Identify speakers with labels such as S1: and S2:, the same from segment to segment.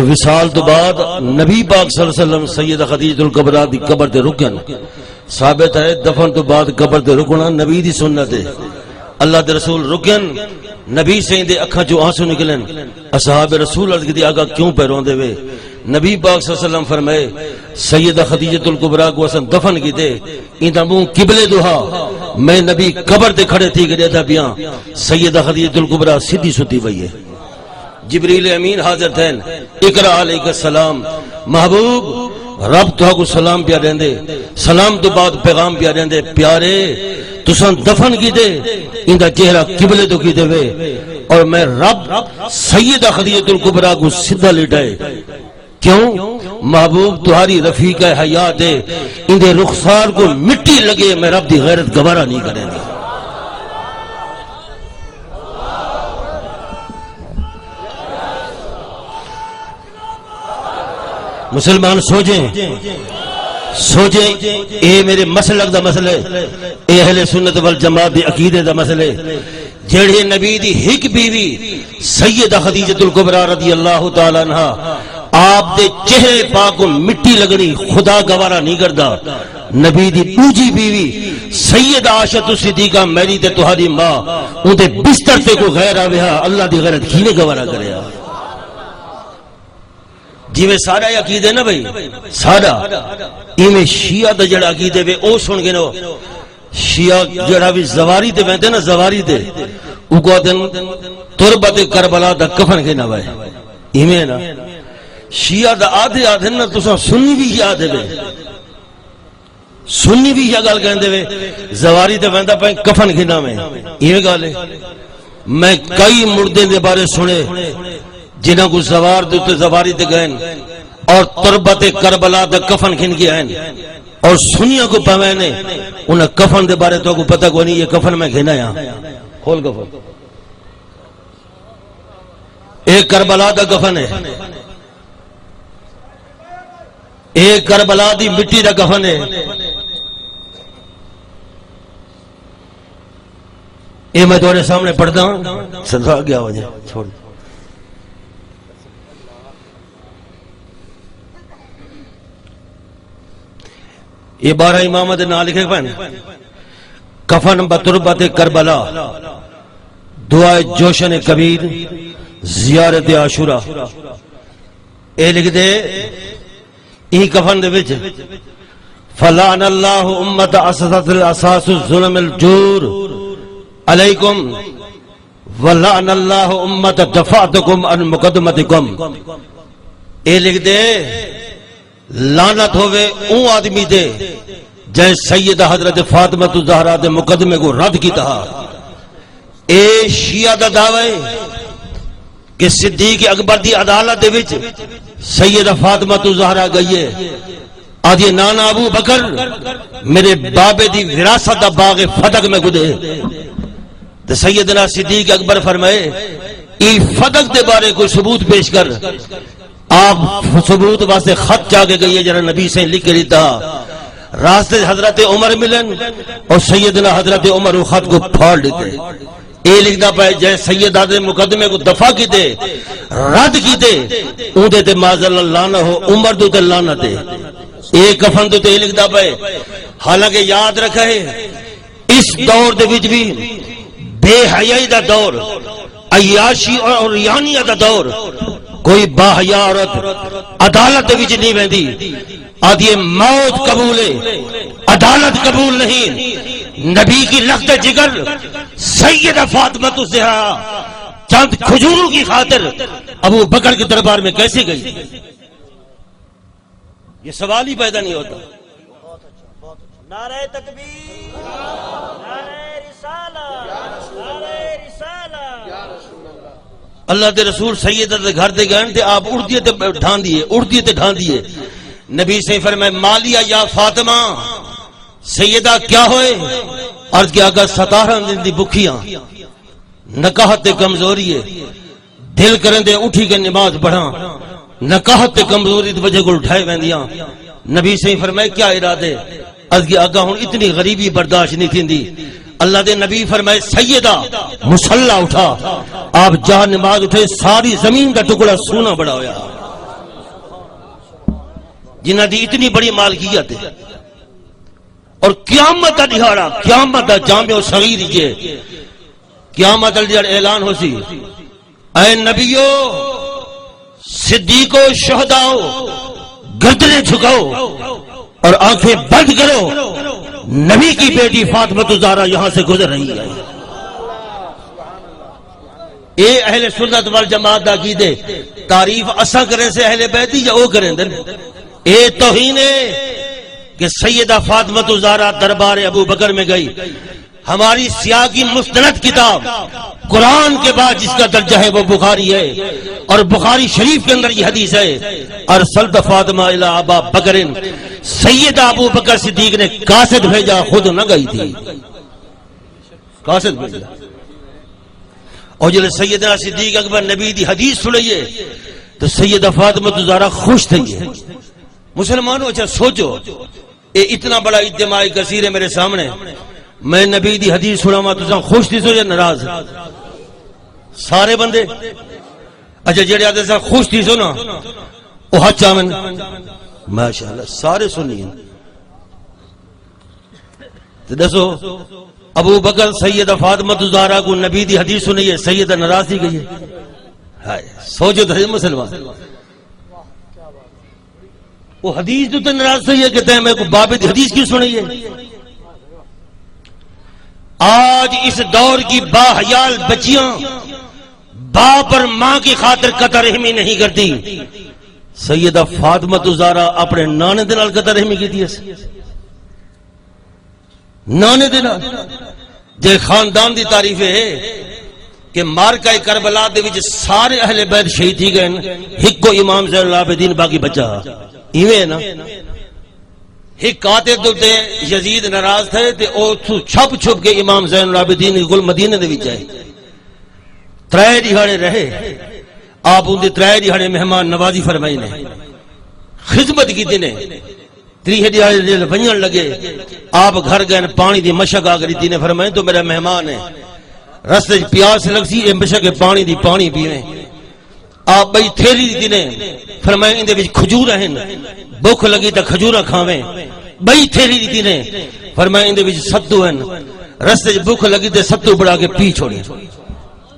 S1: اور وصال تو بعد نبی پاک صلی اللہ علیہ وسلم سیدہ خدیجہ الکبریٰ دی قبر تے رکن ثابت ہے دفن تو بعد قبر تے رکنا نبی دی سنت ہے اللہ دے رسول رکن نبی سے دے اکھاں چوں آنسو نکلن اصحاب رسول عرض کی آگا کیوں پہ روندے وے نبی پاک صلی اللہ علیہ وسلم فرمائے سیدہ خدیجہ الکبریٰ کو اسن دفن کی دے انہاں منہ قبلے دہا میں نبی قبر تے کھڑے تھی گئے تھا بیاں سیدہ خدیجہ الکبریٰ سیدھی ستی وئی ہے جبریل امین حاضر تھے اقرا علیہ السلام محبوب رب تو کو سلام پیا دیندے سلام تو بعد پیغام پیا دیندے پیارے تساں دفن کی دے اندا چہرہ قبلے تو کی دے وے اور میں رب سیدہ خدیجہ الکبریٰ کو سیدھا لٹائے کیوں محبوب تمہاری رفیق حیات ہے اندے رخسار کو مٹی لگے میں رب دی غیرت گوارا نہیں کریں گے مسلمان سوچیں اے میرے مسلک دا مسئلہ اے اہل سنت والجماعت دی عقیدے دا مسئلہ جڑے نبی دی ہک بیوی سیدہ خدیجہ الکبریٰ رضی اللہ تعالی عنہا آپ دے چہرے پاک کو مٹی لگنی خدا گوارا نہیں کردا نبی دی دوجی بیوی سیدہ عائشہ صدیقہ میری تے تہاڈی ماں اون دے بستر تے کوئی غیر آویا اللہ دی غیرت کینے گوارا کریا جی میں سارا عقیدے نا بھائی سارا ایویں شیعہ دا جڑا عقیدے وے او سن کے نو شیعہ جڑا بھی زواری تے ویندے نا زواری تے او کو دن تربت کربلا دا کفن کے نہ وے ایویں نا شیعہ دا آدھے نا تساں سنی بھی یاد ہے سنی بھی یہ گل کہندے وے زواری تے ویندا پے کفن کے نہ میں ایویں گل ہے میں کئی مردے دے بارے سنے جنہاں کو زوار دوتے زواری دے گئن اور تربت کربلا دے کفن کھن گیا ہیں اور سنیا کو پہمینے انہیں کفن دے بارے تو کو پتہ کو نہیں یہ کفن میں گھنا یہاں کھول کفن ایک کربلا دا کفن ہے ایک کربلا دی مٹی دا کفن ہے یہ میں تمہارے سامنے پڑھتا ہوں سنسا گیا وجہ چھوڑ یہ 12 امامہ دے نام لکھے پہنے کفن بتربت کربلا دعائے جوشن کبیر زیارت عاشورہ اے لکھ دے ای کفن دے وچ فلعن اللہ امت اسست الاساس الظلم الجور علیکم ولعن اللہ امت دفعتکم عن مقدمتکم اے لکھ دے لعنت ہوئے اون آدمی دے جائے سیدہ حضرت فاطمہ الزہرا دے مقدمے کو رد کی تہا اے شیعہ دا دعوی کہ صدیق اکبر دی عدالت دے وچ سیدہ فاطمہ الزہرا گئی ہے آدھی نانا ابو بکر میرے بابے دی وراثت دا باغ فتق میں گدے تو سیدنا صدیق اکبر فرمائے ای فتق دے بارے کوئی ثبوت پیش کر آپ ثبوت واسطے خط جا کے گئی ہے جنہاں نبی سے لکھ کے لیتا راستے حضرت عمر ملن اور سیدنا حضرت عمر وہ خط کو پھاڑ لیتے اے لکھنا پائے جائے سیدہ دے مقدمے کو دفع کی دے رد کی دے اون دے تے معذر اللہ نہ ہو عمر دو تے لعنت دے اے کفن دو تے لکھنا پائے حالانکہ یاد رکھا ہے اس دور دے وچ بھی بے حیائی دا دور عیاشی اور ریانیہ دا دور کوئی باحیا عورت عدالت دے وچ نہیں ویندی آدھی موت قبول ہے عدالت قبول نہیں نبی کی لخت جگر سیدہ فاطمہ الزہرا چند کھجوروں کی خاطر ابو بکر کے دربار میں کیسے گئی یہ سوال ہی پیدا نہیں ہوتا
S2: نعرہ تکبیر نعرہ رسالت نعرہ رسالت
S1: اللہ دے رسول سیدہ دے گھر دے گئے تھے آپ اڑدیے تے ڈھان دیے نبی سے فرمائے مالیہ یا فاطمہ سیدہ کیا ہوئے عرض کیا کہ 17 دن دی بکھیاں نکاحت تے کمزوری ہے دل کرن دے اٹھی کے نماز پڑھاں نکاحت تے کمزوری دی وجہ کو اٹھائے ویندیاں نبی سے فرمائے کیا ارادے عرض کیا کہ ہن اتنی غریبی برداشت نہیں تھیندی اللہ دے نبی فرمائے سیدہ مصلی اٹھا آپ جہاں نماز اٹھے ساری زمین کا ٹکڑا سونا بڑا ہویا جنہ دی اتنی بڑی مالکیت ہے، اور قیامت دا دہاڑا، قیامت دا جامع صغیر جے قیامت دا اعلان ہو سی، اے نبیو، صدیقو، شہداؤ، گردنیں جھکاؤ اور آنکھیں بند کرو، نبی کی بیٹی فاطمہ الزہرا یہاں سے گزر رہی ہے۔ اے اہل سنت والجماعت دا عقیدے، تعریف اساں کریں سے اہل بیت یا او کریں دن؟ اے توہین ہے کہ سیدہ فاطمہ الزہرا دربار ابو بکر میں گئی، ہماری سیاہ کی مستند کتاب قرآن کے بعد جس کا درجہ ہے وہ بخاری ہے، اور بخاری شریف کے اندر یہ حدیث ہے، ارسلت فاطمہ الی ابا بکر، سیدہ ابو بکر صدیق نے قاصد بھیجا، خود نہ گئی تھی، قاصد بھیجا۔ اور جب سیدنا صدیق اکبر نبی دی حدیث سنئیے تو سیدہ فاطمہ الزہرا خوش تھی۔ مسلمانوں اچھا سوچو، اے اتنا بڑا اجتماع کثیر ہے میرے سامنے، میں نبی دی حدیث سنا ما تساں خوش تھی سو یا ناراض؟ سارے بندے اچھا جڑے آدھے سا خوش تھی سو نا او ہاتھ چاون، ماشاءاللہ سارے سنی ہیں۔ تو دسو ابو بکر سیدہ فاطمہ الزہرا کو نبی دی حدیث سنی ہے، سیدہ ناراض تھی گئی ہے؟ ہائے سوچو تو مسلمان، وہ حدیث تو ناراض صحیح ہے کہ تے میں کو بابت حدیث کی سنی ہے؟ آج اس دور کی باحیال بچیاں باپ اور ماں کی خاطر قطع رحمی نہیں کرتی، سیدہ فاطمہ الزہرا اپنے نانے دے نال قطع رحمی کی تھی، نانے دے نال۔ جے خاندان دی تعریف ہے کہ مارکہ کربلا دے وچ سارے اہل بیت شہید تھی گئے، ایک کو امام زین العابدین باقی بچا، ایویں نا۔ ایک قاتل تے یزید ناراض تھے تے او چھپ چھپ کے امام زین العابدین گل مدینے دے وچ آئے، ترے دہاڑے رہے، آپ ان دے ترے دہاڑے مہمان نوازی فرمائی نے، خدمت کی نے، تریہ دہاڑے ونجن لگے، آپ گھر گئے، پانی دی مشک آ کری نے فرمائے تو میرا مہمان ہے، رستے پیاس لگ سی، اے مشک پانی دی پانی پیویں، آپ بھئی تھیلی دی نے فرمائے ان دے وچ کھجور ہیں، بھوک لگی تے کھجوراں کھاویں، بھئی تھیلی دی نے فرمائے ان دے وچ ستو ہیں، رستے بھوک لگی تے ستو بڑا کے پی چھوڑے،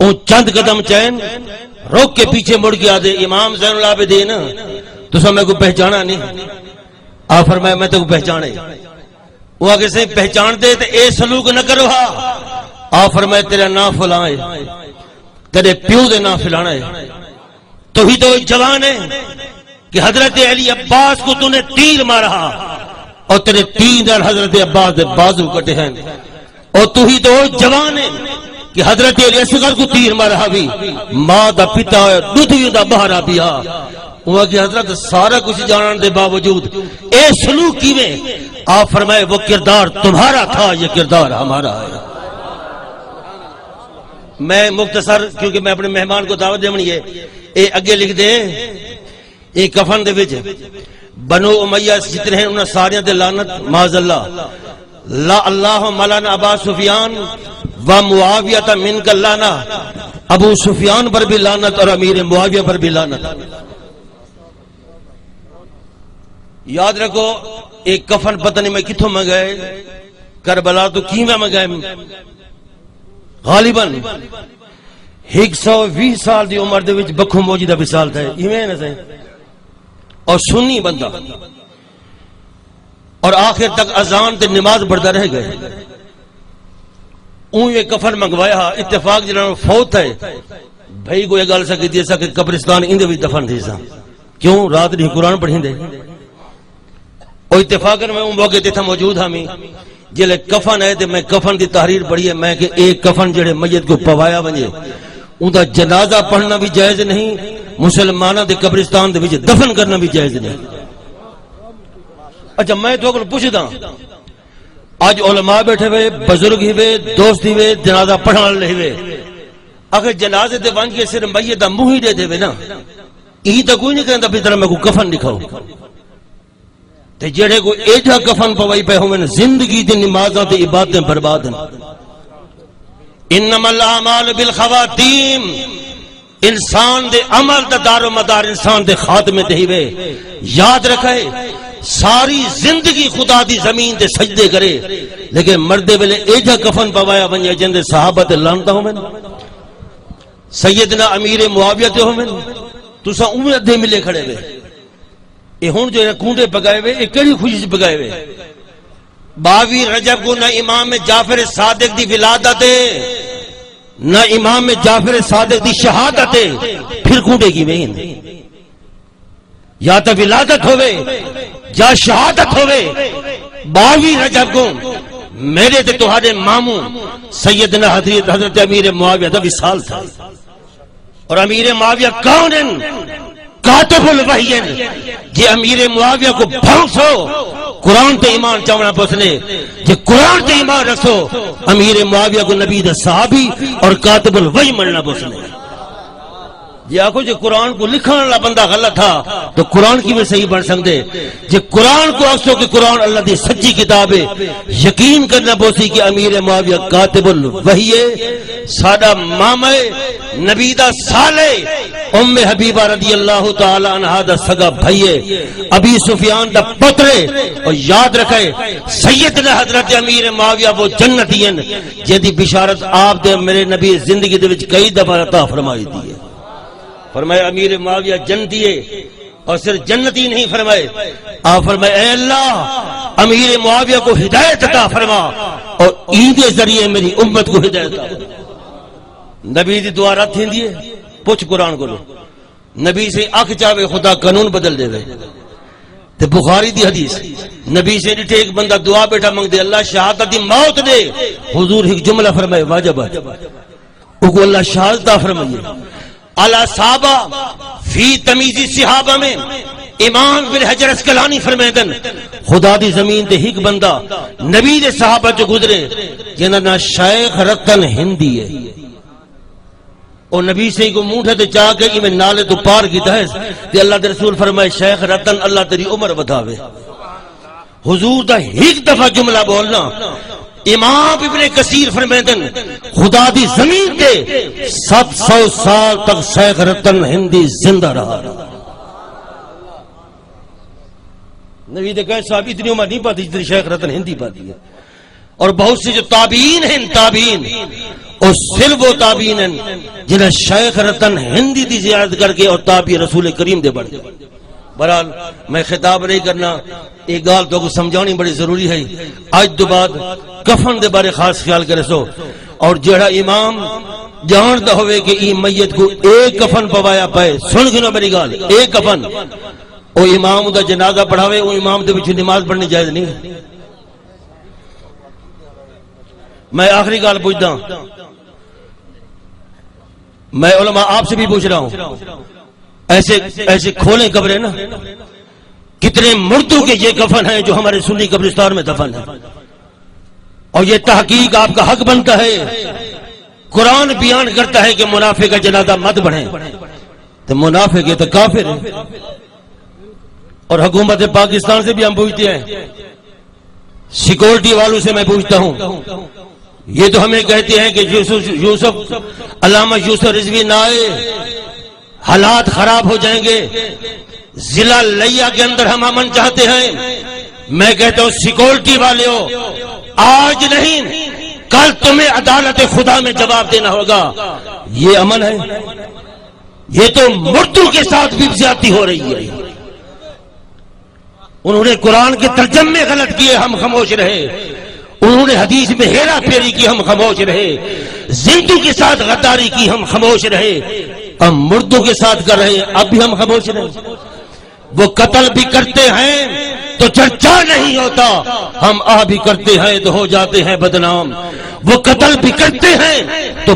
S1: اون چند قدم چین روک کے پیچھے مڑ کے آدھے امام زین العابدین تساں میں کو پہچانا نہیں؟ آپ فرمائے میں تو کو پہچانے، وہ آگے سے پہچان دے تے اے سلوک نہ کرو ہا، آپ فرمائے تیرا نام فلاں ہے، تیرے پیو دے نام فلانا ہے، تو ہی تو جوان ہے کہ حضرت علی عباس کو تو نے تیر مارا اور تیرے تین دن حضرت عباس دے بازو کٹے ہیں، اور تو ہی تو جوان ہے کہ حضرت علی اصغر کو تیر مارا بھی، ماں دا پتا ہے دودھ بھی دا بہارا پیا، وہ کہ حضرت سارا کچھ جانن دے باوجود اے سلوک کیویں؟ آپ فرمائے وہ کردار تمہارا تھا، یہ کردار ہمارا ہے۔ میں مختصر کیونکہ میں اپنے مہمان کو دعوت دینی ہے، اے اگے لکھ دے، اے کفن دے وچ بنو امیہ جتنے ہیں انہاں ساریاں تے لعنت معاذ اللہ، لا اللہ مولانا ابا سفیان و معاویہ من کا لانا، ابو سفیان پر بھی لعنت اور امیر معاویہ پر بھی لعنت۔ یاد رکھو ایک کفن پتہ نہیں میں کتھوں منگائے، کربلا تو کیویں منگائے، غالباً 120 سال دی عمر دے وچ بکھو موجودہ وصال تھا، ایویں نہ سہیں، اور سنی بندہ، اور آخر تک اذان تے نماز پڑھتا رہ گئے۔ اون یہ کفن منگوایا، اتفاق جنہوں فوت ہے بھائی کو یہ گل سکی تھی کہ قبرستان اندے بھی دفن تھی سا، کیوں رات نہیں قرآن پڑھیں دے، اور اتفاقاً میں ان موقع تھا موجود ہمیں جلے کفن ہے تے میں کفن دی تحریر پڑھی ہے، میں کہ ایک کفن جڑے میت کو پوایا ونجے ان دا جنازہ پڑھنا بھی جائز نہیں، مسلمانہ دے قبرستان دے وچ دفن کرنا بھی جائز نہیں۔ اچھا میں تو اگر پوچھدا آج علماء بیٹھے ہوئے، بزرگ ہوئے، دوست ہوئے، جنازہ پڑھان لے ہوئے، اگر جنازے دے ون کے صرف میت دا منہ ہی دے دے نا، یہ تو کوئی نہیں کہندا بھی طرح میں کو کفن دکھاؤ، تے جڑے کو ایجا کفن پوائی پہ ہوئے زندگی دی نمازاں تے عبادتیں برباد ہیں۔ انما الاعمال بالخواتیم، انسان دے عمل دا دار و مدار انسان دے خاتمے تے ہوئے یاد رکھے ساری زندگی خدا دی زمین دے سجدے کرے لیکن مردے ویلے ایجا کفن پوایا ونجے جندے صحابہ تے لانتا ہوں میں سیدنا امیر معاویہ تے ہوں میں تسا اوے ادھے ملے کھڑے ہوئے اے ہن جو کونڈے پگائے ہوئے اے کیڑی خوشی سے پگائے ہوئے 22 رجب کو نہ امام جعفر صادق دی ولادت نہ امام جعفر صادق دی شہادت پھر کونڈے کی وین یا تو ولادت ہوئے یا شہادت ہوئے 22 رجب کو میرے تے تہاڈے ماموں سیدنا حضرت امیر معاویہ دا وصال تھا اور امیر معاویہ کون ہیں کاتب الوحی ہیں جی امیر معاویہ کو بھونسو قرآن تے ایمان چاونا پوسنے جی قرآن تے ایمان رسو امیر معاویہ کو نبی دا صحابی اور کاتب الوحی مننا پوسنے جی آخو جی قرآن کو لکھنے والا بندہ غلط تھا تو قرآن کی میں صحیح بن سکتے جی قرآن کو اکسو کہ قرآن اللہ دی سچی کتاب ہے یقین کرنا پوسی کہ امیر معاویہ کاتب الوحی سادہ ماما نبی دا سالے ام حبیبہ رضی اللہ تعالی عنہ دا سگا بھائیے ابی سفیان دا پترے اور یاد رکھے سیدنا حضرت امیر معاویہ وہ جنتی ہیں جیدی بشارت آپ دے میرے نبی زندگی دے وچ کئی دفعہ عطا فرمائی دی ہے فرمایا امیر معاویہ جنتی ہے اور صرف جنتی نہیں فرمائے آپ فرمائے اے اللہ امیر معاویہ کو ہدایت عطا فرما اور عید ذریعے میری امت کو ہدایت عطا نبی دی دعا رات ہندی ہے پوچھ قرآن کو لو نبی سے آنکھ چاہے خدا قانون بدل دے گئے تے بخاری دی حدیث نبی سے ڈٹے ایک بندہ دعا بیٹھا منگ دے اللہ شہادت دی موت دے حضور ایک جملہ فرمائے واجب ہے کو اللہ شہادت فرمائے اعلی صحابہ فی تمیزی صحابہ میں امام بن حجر اسقلانی فرمیدن خدا دی زمین تے ایک بندہ نبی دے صحابہ جو گزرے جنہاں نا شیخ رتن ہندی ہے اور نبی سے کو مونٹھے تے چاہ کے میں نالے تو پار کیتا ہے تے اللہ دے رسول فرمائے شیخ رتن اللہ تیری عمر بتاوے حضور دا ایک دفعہ جملہ بولنا امام ابن کثیر فرمیدن خدا دی زمین تے 700 سال تک شیخ رتن ہندی زندہ رہا نبی دے کہے صاحب اتنی عمر نہیں پاتی جتنی شیخ رتن ہندی پاتی ہے اور بہت سے جو تابعین ہیں تابعین اور صرف وہ تابعین ہیں جنہیں شیخ رتن ہندی دی زیارت کر کے اور تابعی رسول کریم دے بڑھ گئے بہرحال میں خطاب نہیں کرنا ایک گال تو کو سمجھانی بڑی ضروری ہے آج دو بعد کفن دے بارے خاص خیال کرے سو اور جڑا امام جانتا ہوئے کہ ای میت کو ایک کفن پوایا پائے سن گنو میری گال ایک کفن او امام دا جنازہ پڑھاوے او امام دے وچ نماز پڑھنی جائز نہیں میں آخری گال پوچھتا ہوں میں علماء آپ سے بھی پوچھ رہا ہوں ایسے کھولیں قبریں نا کتنے مردوں کے یہ کفن ہیں جو ہمارے سنی قبرستان میں دفن ہیں اور یہ تحقیق آپ کا حق بنتا ہے قرآن بیان کرتا ہے کہ منافق کا جنازہ مت بڑھیں تو منافق ہے تو کافر ہے اور حکومت پاکستان سے بھی ہم پوچھتے ہیں سیکورٹی والوں سے میں پوچھتا ہوں یہ تو ہمیں کہتے ہیں کہ یوسف علامہ یوسف رضوی نہ آئے حالات خراب ہو جائیں گے ضلع لیا کے اندر ہم امن چاہتے ہیں میں کہتا ہوں سیکورٹی والے ہو آج نہیں کل تمہیں عدالت خدا میں جواب دینا ہوگا یہ امن ہے یہ تو مردوں کے ساتھ بھی زیادتی ہو رہی ہے انہوں نے قرآن کے ترجمے غلط کیے ہم خاموش رہے انہوں نے حدیث میں ہیرا پھیری کی ہم خاموش رہے زندوں کے ساتھ غداری کی ہم خاموش رہے ہم مردوں کے ساتھ کر رہے ہیں اب بھی ہم خاموش رہے وہ قتل بھی کرتے ہیں تو چرچا نہیں ہوتا ہم بھی کرتے ہیں تو ہو جاتے ہیں بدنام وہ قتل بھی کرتے ہیں تو